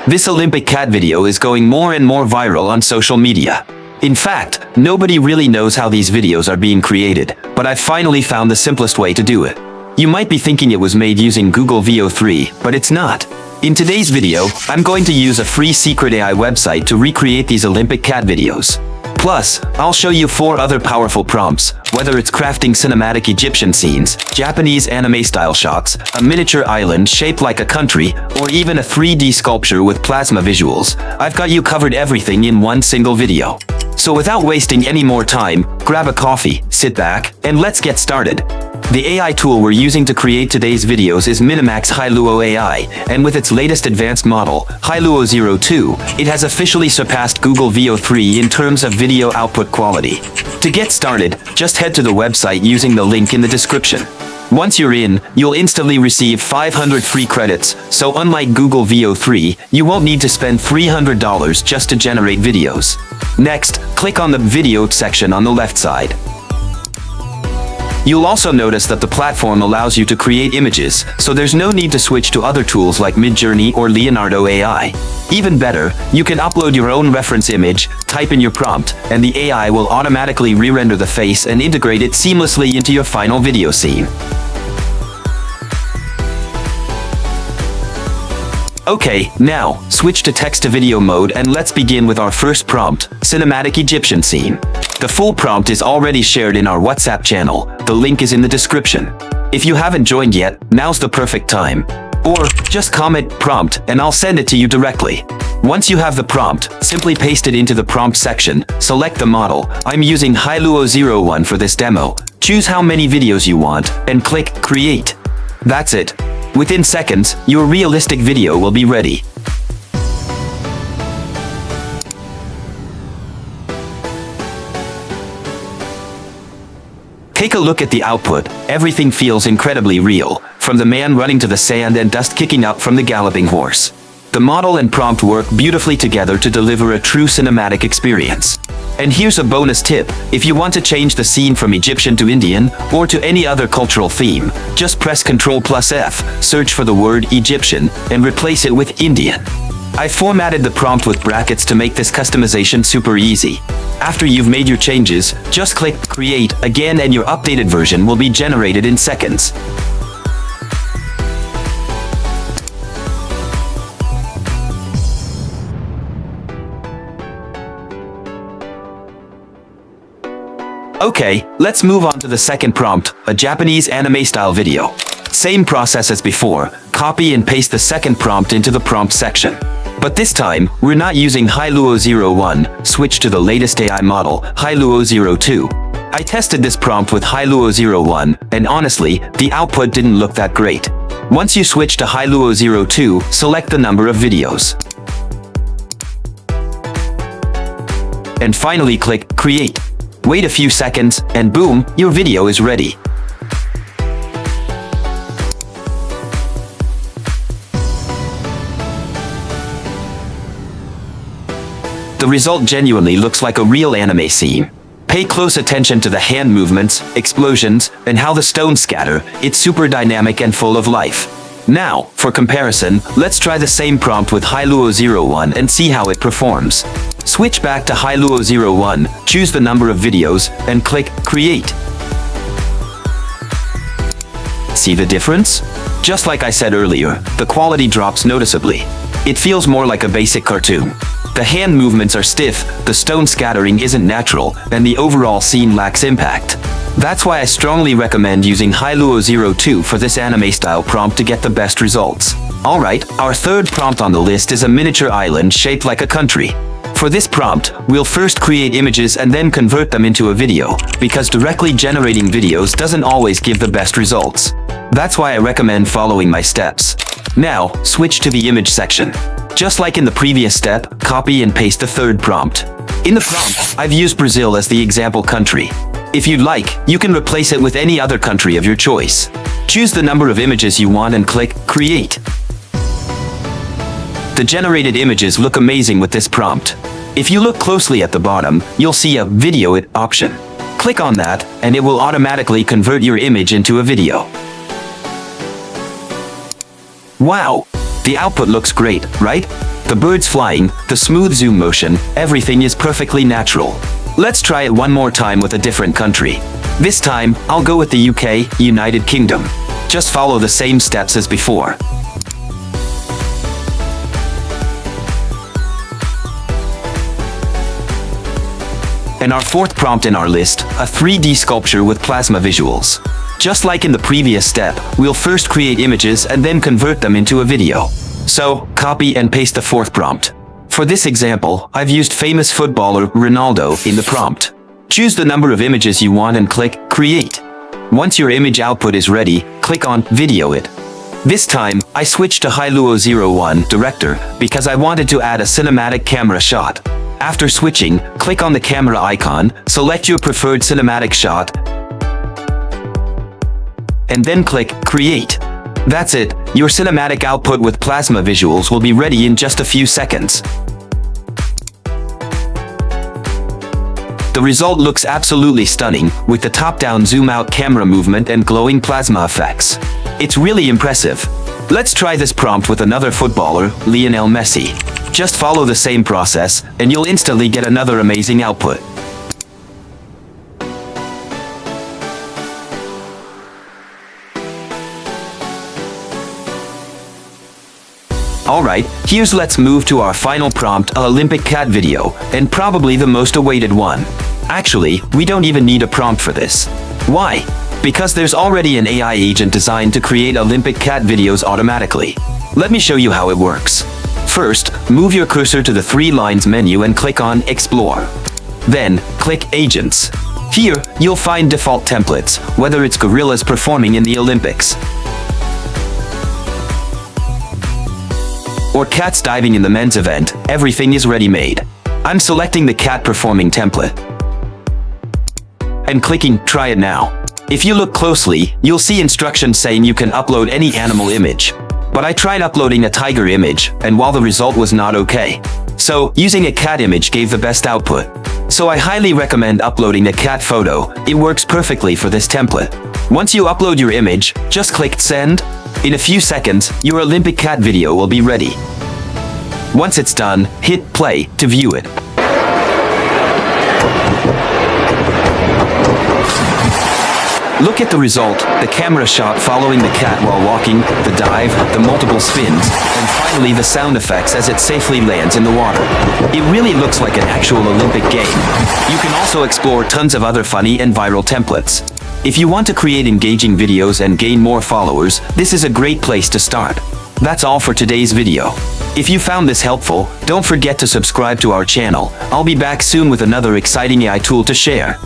This Olympic cat video is going more and more viral on social media. In fact, nobody really knows how these videos are being created, but I've finally found the simplest way to do it. You might be thinking it was made using Google VEO 3, but it's not. In today's video, I'm going to use a free secret AI website to recreate these Olympic cat videos. Plus, I'll show you 4 other powerful prompts, whether it's crafting cinematic Egyptian scenes, Japanese anime-style shots, a miniature island shaped like a country, or even a 3D sculpture with plasma visuals. I've got you covered everything in one single video. So without wasting any more time, grab a coffee, sit back, and let's get started. The AI tool we're using to create today's videos is Minimax Hailuo AI, and with its latest advanced model, Hailuo 02, it has officially surpassed Google VEO 3 in terms of video output quality. To get started, just head to the website using the link in the description. Once you're in, you'll instantly receive 500 free credits, so unlike Google VEO 3, you won't need to spend $300 just to generate videos. Next, click on the Video section on the left side. You'll also notice that the platform allows you to create images, so there's no need to switch to other tools like Midjourney or Leonardo AI. Even better, you can upload your own reference image, type in your prompt, and the AI will automatically re-render the face and integrate it seamlessly into your final video scene. Okay, now, switch to text-to-video mode and let's begin with our first prompt, cinematic Egyptian scene. The full prompt is already shared in our WhatsApp channel. The link is in the description. If you haven't joined yet, now's the perfect time. Or, just comment prompt and I'll send it to you directly. Once you have the prompt, simply paste it into the prompt section, select the model. I'm using Hailuo 01 for this demo. Choose how many videos you want, and click Create. That's it. Within seconds, your realistic video will be ready. Take a look at the output. Everything feels incredibly real, from the man running to the sand and dust kicking up from the galloping horse. The model and prompt work beautifully together to deliver a true cinematic experience. And here's a bonus tip: if you want to change the scene from Egyptian to Indian, or to any other cultural theme, just press Ctrl+F, search for the word Egyptian, and replace it with Indian. I formatted the prompt with brackets to make this customization super easy. After you've made your changes, just click Create again and your updated version will be generated in seconds. Okay, let's move on to the second prompt, a Japanese anime-style video. Same process as before, copy and paste the second prompt into the prompt section. But this time, we're not using Hailuo 01, switch to the latest AI model, Hailuo 02. I tested this prompt with Hailuo 01, and honestly, the output didn't look that great. Once you switch to Hailuo 02, select the number of videos. And finally click Create. Wait a few seconds, and boom, your video is ready. The result genuinely looks like a real anime scene. Pay close attention to the hand movements, explosions, and how the stones scatter. It's super dynamic and full of life. Now, for comparison, let's try the same prompt with Hailuo 01 and see how it performs. Switch back to Hailuo 01, choose the number of videos, and click Create. See the difference? Just like I said earlier, the quality drops noticeably. It feels more like a basic cartoon. The hand movements are stiff, the stone scattering isn't natural, and the overall scene lacks impact. That's why I strongly recommend using Hailuo 02 for this anime-style prompt to get the best results. Alright, our third prompt on the list is a miniature island shaped like a country. For this prompt, we'll first create images and then convert them into a video, because directly generating videos doesn't always give the best results. That's why I recommend following my steps. Now, switch to the image section. Just like in the previous step, copy and paste the third prompt. In the prompt, I've used Brazil as the example country. If you'd like, you can replace it with any other country of your choice. Choose the number of images you want and click Create. The generated images look amazing with this prompt. If you look closely at the bottom, you'll see a Video It option. Click on that, and it will automatically convert your image into a video. Wow! The output looks great, right? The birds flying, the smooth zoom motion, everything is perfectly natural. Let's try it one more time with a different country. This time, I'll go with the UK, United Kingdom. Just follow the same steps as before. And our fourth prompt in our list, a 3D sculpture with plasma visuals. Just like in the previous step, we'll first create images and then convert them into a video. So, copy and paste the fourth prompt. For this example, I've used famous footballer Ronaldo in the prompt. Choose the number of images you want and click Create. Once your image output is ready, click on Video It. This time, I switched to Hailuo 01 Director because I wanted to add a cinematic camera shot. After switching, click on the camera icon, select your preferred cinematic shot, and then click Create. That's it, your cinematic output with plasma visuals will be ready in just a few seconds. The result looks absolutely stunning, with the top-down zoom-out camera movement and glowing plasma effects. It's really impressive. Let's try this prompt with another footballer, Lionel Messi. Just follow the same process, and you'll instantly get another amazing output. Alright, let's move to our final prompt, an Olympic cat video, and probably the most awaited one. Actually, we don't even need a prompt for this. Why? Because there's already an AI agent designed to create Olympic cat videos automatically. Let me show you how it works. First, move your cursor to the 3 lines menu and click on Explore. Then, click Agents. Here, you'll find default templates, whether it's gorillas performing in the Olympics, or cats diving in the men's event, everything is ready-made. I'm selecting the cat performing template and clicking Try it now. If you look closely, you'll see instructions saying you can upload any animal image. But I tried uploading a tiger image, and while the result was not okay. So, using a cat image gave the best output. So I highly recommend uploading a cat photo. It works perfectly for this template. Once you upload your image, just click Send. In a few seconds, your Olympic cat video will be ready. Once it's done, hit play to view it. Look at the result, the camera shot following the cat while walking, the dive, the multiple spins, and finally the sound effects as it safely lands in the water. It really looks like an actual Olympic game. You can also explore tons of other funny and viral templates. If you want to create engaging videos and gain more followers, this is a great place to start. That's all for today's video. If you found this helpful, don't forget to subscribe to our channel. I'll be back soon with another exciting AI tool to share.